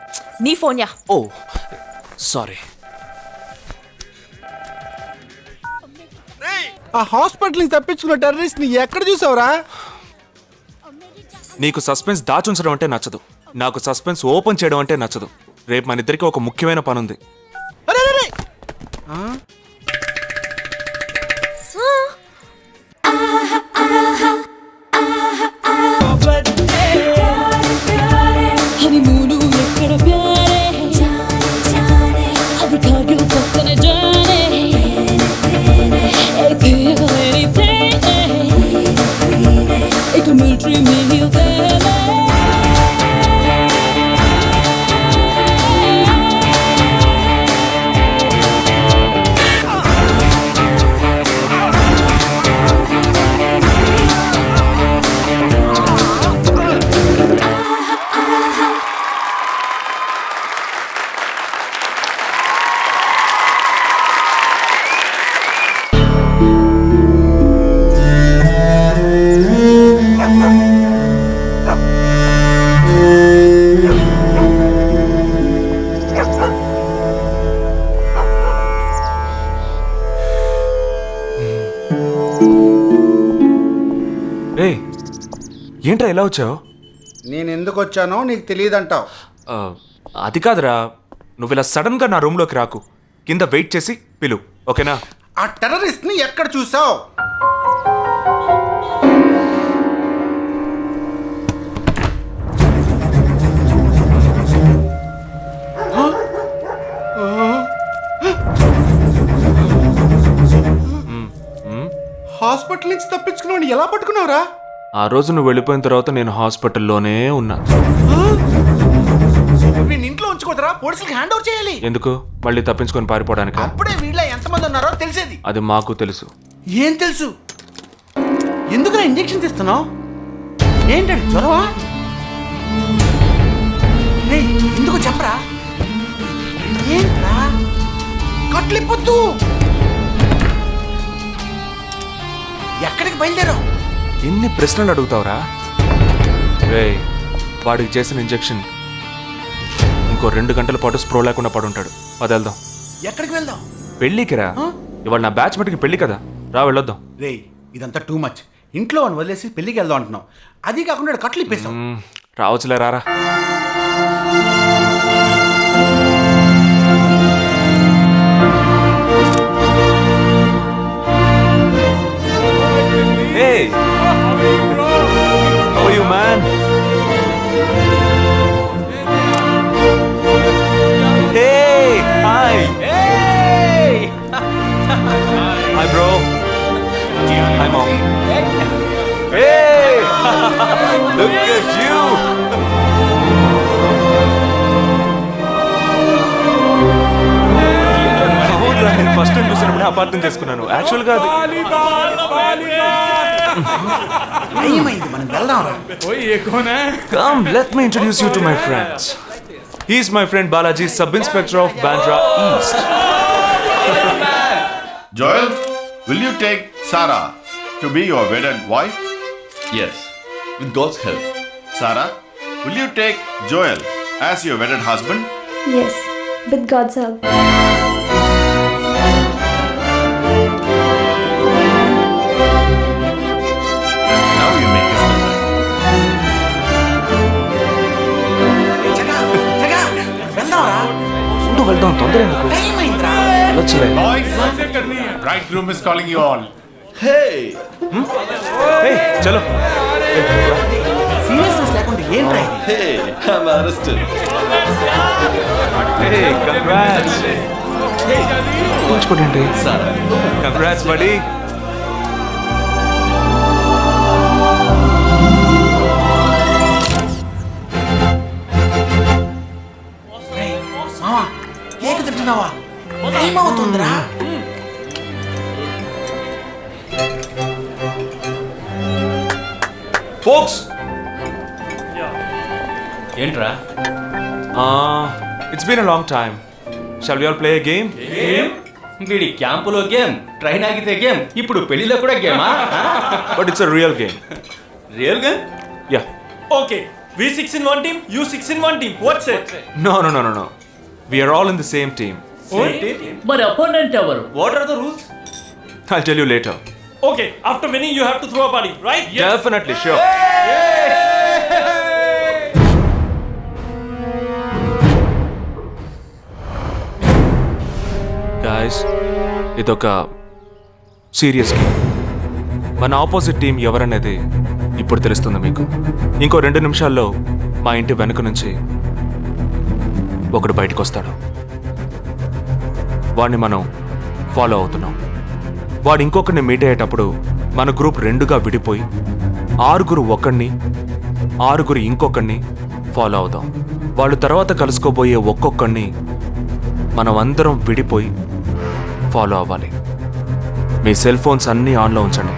Speaker 6: నీ ఫోన్ యా?
Speaker 3: ఓ సారీ.
Speaker 2: ఆ హాస్పిటల్ నుంచి తప్పించుకున్న టెర్రరిస్ట్ ని ఎక్కడ చూసావురా?
Speaker 3: నీకు సస్పెన్స్ దాచుంచడం అంటే నచ్చదు, నాకు సస్పెన్స్ ఓపెన్ చేయడం అంటే నచ్చదు. రేపు మన ఇద్దరికి ఒక ముఖ్యమైన పని ఉంది. ఏంట్రా ఎలా వచ్చావు?
Speaker 2: నేను ఎందుకు వచ్చానో నీకు తెలియదంటావు.
Speaker 3: అది కాదురా, నువ్వు ఇలా సడన్ గా నా రూమ్ లోకి రాకు, కింద వెయిట్ చేసి పిలు, ఓకేనా?
Speaker 2: ఆ టెర్రరిస్ట్ ని ఎక్కడ చూసావు? హాస్పిటల్ నుంచి తప్పించుకున్నావు, ఎలా పట్టుకున్నావురా?
Speaker 3: ఆ రోజు నువ్వు వెళ్ళిపోయిన తర్వాత నేను హాస్పిటల్లోనే ఉన్నా.
Speaker 2: ఇంట్లో ఉంచుకోదరా, పోలీసులకు హ్యాండ్ ఓవర్ చేయాలి.
Speaker 3: ఎందుకు? మళ్ళీ తప్పించుకొని పారిపోవడానికి?
Speaker 2: అప్పుడే వీళ్ళ ఎంతమంది ఉన్నారో తెలిసేది.
Speaker 3: అది మాకు తెలుసు.
Speaker 2: ఏం తెలుసు? ఎందుకు ఇంజెక్షన్ తీస్తున్నావు? ఏంటండి జ్వరమా? ఎందుకు చెప్పరా? ఏంట్రా కట్లిపోద్దు? ఎక్కడికి బయలుదేరావు?
Speaker 3: ఎన్ని ప్రశ్నలు అడుగుతావురా? రేయ్, వాడికి చేసిన ఇంజెక్షన్ ఇంకో 2 గంటల పాటు స్ప్రో లేకుండా పడుంటాడు. అది వెళ్దాం.
Speaker 2: ఎక్కడికి వెళ్దాం?
Speaker 3: పెళ్ళికి రా. ఇవాళ నా బ్యాచ్ మటుకి పెళ్ళి కదా, రా వెళ్ళొద్దాం.
Speaker 2: రే, ఇదంతా టూ మచ్. ఇంట్లో అని వదిలేసి పెళ్ళికి వెళ్దాం అంటున్నావు. అది కాకుండా ఈడ కట్లు ఇప్పేస్తాం.
Speaker 3: రావచ్చులే, రారా. Hey! How are you, man? Hey! Hi! Hey! Hi, bro. Hi, mom. Hey! Look at you! అవునురా, నేను ఫస్ట్ టైం చూసినప్పుడు అపార్థం చేసుకున్నాను. యాక్చువల్గా అది
Speaker 2: ఏమైంది? మనం వెళ్దాం రా.
Speaker 3: Come, let me introduce you to my friends. He's my friend Balaji, Sub-Inspector of Bandra East.
Speaker 12: Joel, will you take Sarah to be your wedded wife?
Speaker 13: Yes, with God's help.
Speaker 12: Sarah, will you take Joel as your wedded husband?
Speaker 10: Yes, with God's help.
Speaker 12: Now you make this right.
Speaker 2: వెళ్దాం రా.
Speaker 3: ముందు వెళ్దాం, తొందర ఎందుకు?
Speaker 2: ఏమైందిరా?
Speaker 3: వెళ్ళొచ్చులే.
Speaker 12: Bridegroom is calling you all. Hey!
Speaker 3: Hey, చలో.
Speaker 2: Seriousness లేకుండా ఏంట్రా ఇది?
Speaker 12: Hey, I'm arrested.
Speaker 3: Hey, congrats. ఉంచుకోండి. Congrats, buddy.
Speaker 2: మావా, కేక్ తింటున్నావా? టైం అవుతుందిరా.
Speaker 3: Folks.
Speaker 13: ఏంట్రా?
Speaker 3: It's been a long time. Shall we all play a game?
Speaker 5: వీడి క్యాంపులో గేమ్, ట్రైన్ ఆగితే గేమ్, ఇప్పుడు పెళ్లిలో కూడా గేమా?
Speaker 3: But it's a real game.
Speaker 5: Real game?
Speaker 3: Yeah.
Speaker 14: Okay, we 6 in one team, you 6 in one team. What's it?
Speaker 3: No. We are all in the same team.
Speaker 13: మరి opponent ఎవరు?
Speaker 5: What are the rules?
Speaker 3: I'll tell you later.
Speaker 14: Okay, after winning you have to throw a party, right?
Speaker 3: Definitely, sure. Guys, ఇదొక serious game. మన opposite team ఎవరనేది ఇప్పుడు తెలుస్తుంది మీకు. ఇంకో 2 నిమిషాల్లో మా ఇంటి వెనుక నుంచి ఒకడు బయటకు వస్తాడు. వాడిని మనం ఫాలో అవుతున్నాం. వాడు ఇంకొకరిని మీట్ అయ్యేటప్పుడు మన గ్రూప్ 2గా విడిపోయి 6 ఒకడిని 6 ఇంకొకరిని ఫాలో అవుదాం. వాళ్ళు తర్వాత కలుసుకోబోయే ఒక్కొక్కడిని మనం అందరం విడిపోయి ఫాలో అవ్వాలి. మీ సెల్ ఫోన్స్ అన్నీ ఆన్లో ఉంచండి.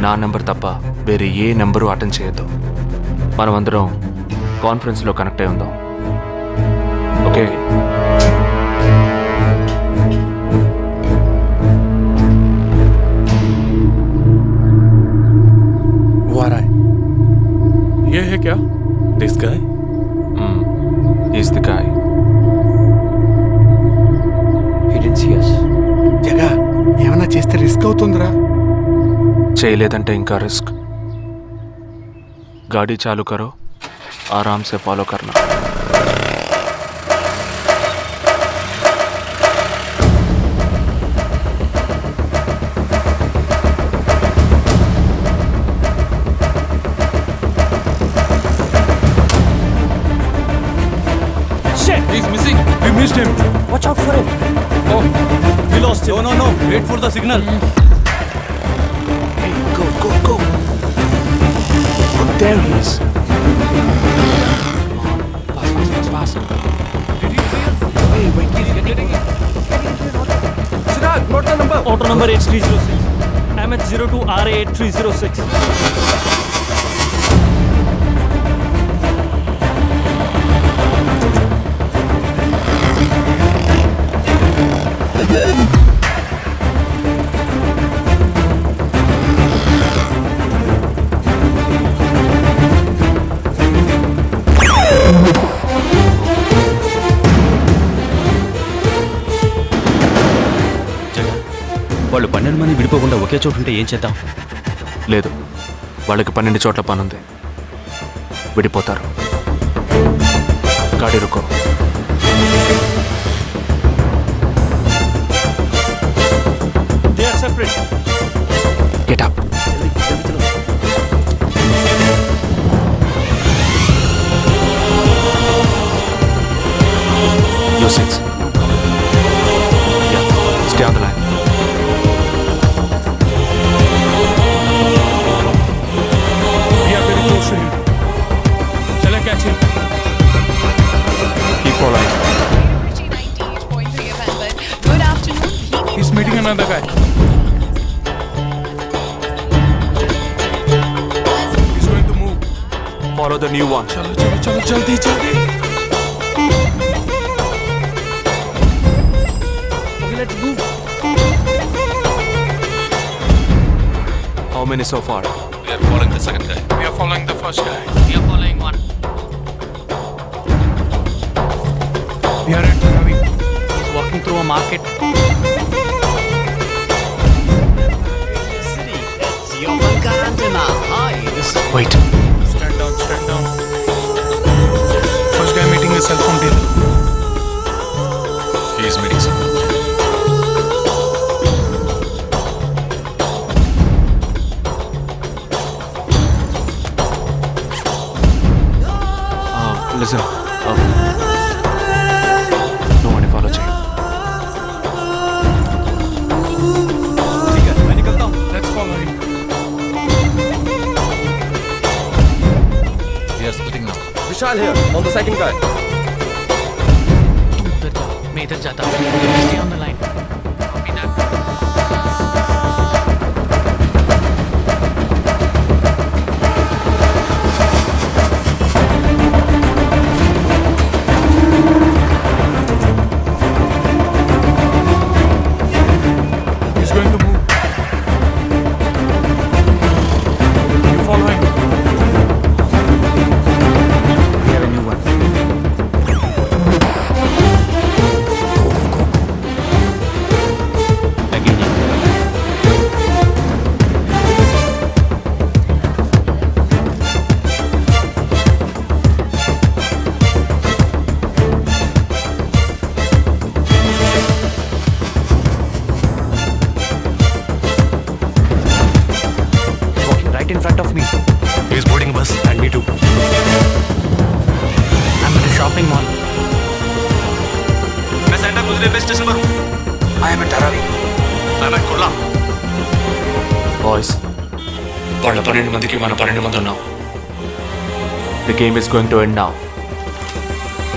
Speaker 3: నా నెంబర్ తప్ప వేరే ఏ నెంబరు అటెండ్ చేయొద్దు. మనం అందరం కాన్ఫరెన్స్లో కనెక్ట్ అయి ఉందాం. ఓకే?
Speaker 14: ये है क्या? This guy?
Speaker 3: He's the guy.
Speaker 2: He didn't see us. జగా, ఏమైనా చేస్తే రిస్క్ అవుతుందిరా.
Speaker 3: చేయలేదంటే ఇంకా రిస్క్. गाड़ी चालू करो, आराम से फॉलो करना.
Speaker 14: Shit! He's missing. We missed him. Watch out for him. Oh, we lost him. No. Wait for the signal.
Speaker 2: Hey, go.
Speaker 3: There he is. Fast.
Speaker 14: Did you see us? Hey, wait, he's getting it. Chirag, note the number. Auto number H306. MH02RA8306.
Speaker 5: ఒకే చోటు ఉంటే ఏం చేద్దాం?
Speaker 3: లేదు, వాళ్ళకి 12 చోట్ల పనుంది, విడిపోతారు. గాడి రుకో.
Speaker 5: They are separate.
Speaker 3: Get up. You 6. Yeah, stay on the line.
Speaker 5: We are very close to him. Shall I catch him?
Speaker 3: Keep following.
Speaker 16: Good afternoon.
Speaker 5: He's meeting another guy. He's going to move.
Speaker 3: Follow the new one.
Speaker 5: चलो जल्दी जल्दी. Okay, let's move.
Speaker 3: How many so far?
Speaker 5: We are following the second guy. We are following the first guy. We are following one. We are at Ravi. He's walking through a market.
Speaker 3: Wait.
Speaker 5: Stand down, stand down. First guy meeting a cell phone dealer.
Speaker 3: He is meeting someone. Listen. No one follow chain.
Speaker 5: ठीक है, मैं निकलता हूँ. Let's follow him.
Speaker 14: We are splitting now.
Speaker 5: Vishal here, on the second guy. तुम उधर जाओ, मैं इधर जाता हूँ. Stay on the line. Copy that. He's going to move. You follow him.
Speaker 2: We have a new one.
Speaker 5: Walking right in front of me. He's boarding a bus and me too. I'm at a shopping mall. मैं centre खुद railway station पर हूँ. I am at Dharavi. I am at Kurla.
Speaker 3: Boys, వాళ్ళ 12 మందికి మన 12 మంది ఉన్నాం. The game is going to end now.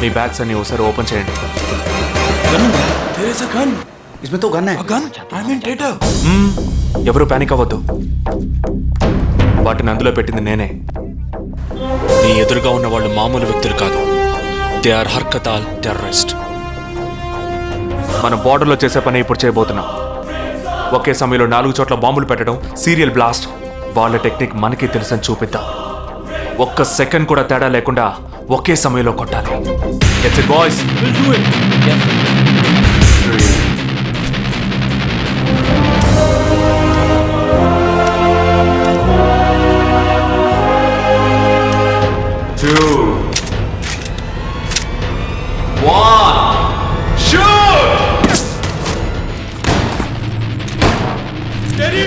Speaker 3: Me bags అన్ని ఒకసారి ఓపెన్ చేయండి.
Speaker 5: There is a gun.
Speaker 2: इसमें तो गन है.
Speaker 5: A gun? I'm in data.
Speaker 3: ఎవరు పానిక్ అవ్వద్దు. వాటిని అందులో పెట్టింది నేనే. నీ ఎదురుగా ఉన్న వాళ్ళు మామూలు వ్యక్తులు కాదు. దే ఆర్ హర్కతాల్ టెర్రరిస్ట్. మన బార్డర్లో చేసే పని ఇప్పుడు చేయబోతున్నాం. ఒకే సమయంలో 4 చోట్ల బాంబులు పెట్టడం, సీరియల్ బ్లాస్ట్. వాళ్ళ టెక్నిక్ మనకి తెలుసని చూపిద్దాం. ఒక్క సెకండ్ కూడా తేడా లేకుండా ఒకే సమయంలో కొట్టాలి. That's it, boys.
Speaker 5: We'll do it. Yes.
Speaker 3: 2, 1, shoot!
Speaker 5: Steady.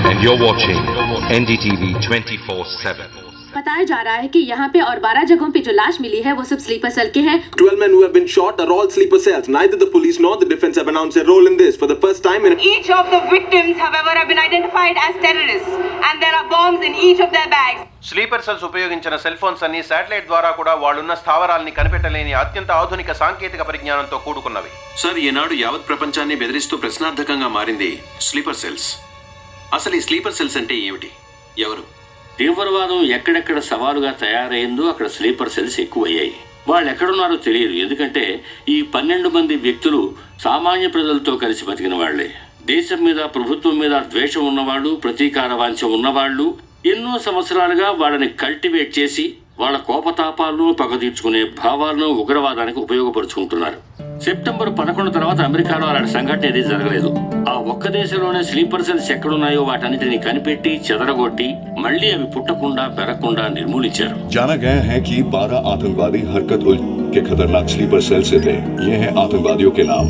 Speaker 12: And you're watching NDTV 24/7.
Speaker 16: बताया जा रहा है कि यहाँ पे और 12 जगहों पे जो लाश मिली है वो सब स्लीपर सेल के हैं।
Speaker 17: 12 men who have been shot are all sleeper cells. Neither the police nor the defense have announced their role in this for the first time in.
Speaker 18: Each of the victims, however, have been identified as terrorists, and there are bombs in each of their bags.
Speaker 12: Sleeper cells ఉపయోగించిన cell phones అన్ని satellite ద్వారా కూడా వాళ్ళున్న స్థావరాల్ని కనిపెట్టలేని అత్యంత ఆధునిక సాంకేతిక పరిజ్ఞానంతో కూడుకున్నవి. Sir, ఈనాడు యావత్ ప్రపంచాన్ని బెదిరిస్తూ ప్రశ్నార్థకంగా మారింది స్లీపర్ సెల్స్. అసలు ఈ స్లీపర్ సెల్స్ అంటే ఏమిటి? ఎవరు?
Speaker 19: తీవ్రవాదం ఎక్కడెక్కడ సవాలుగా తయారైందో అక్కడ స్లీపర్ సెల్స్ ఎక్కువయ్యాయి. వాళ్ళు ఎక్కడున్నారో తెలియదు, ఎందుకంటే ఈ 12 మంది వ్యక్తులు సామాన్య ప్రజలతో కలిసి బతికిన వాళ్లే. దేశం మీద, ప్రభుత్వం మీద ద్వేషం ఉన్నవాళ్ళు, ప్రతీకార వాంఛ ఉన్నవాళ్ళు ఎన్నో సంవత్సరాలుగా వాళ్ళని కల్టివేట్ చేసి వాళ్ళ కోపతాపాలను, పగ తీర్చుకునే భావాలను ఉగ్రవాదానికి ఉపయోగపరుచుకుంటున్నారు. సెప్టెంబర్ 11 తర్వాత అమెరికాలో అలాంటి సంఘటన ఏది జరగలేదు. ఆ ఒక్క దేశంలోనే స్లీపర్ సెల్స్ ఎక్కడున్నాయో వాటన్నిటిని కనిపెట్టి చెదరగొట్టి మళ్ళీ అవి పుట్టకుండా పెరగకుండా నిర్మూలించారు.
Speaker 20: जाना गया है कि 12 आतंकवादी हरकत उल के खतरनाक स्लीपर सेल से थे. ये हैं आतंकवादियों के नाम: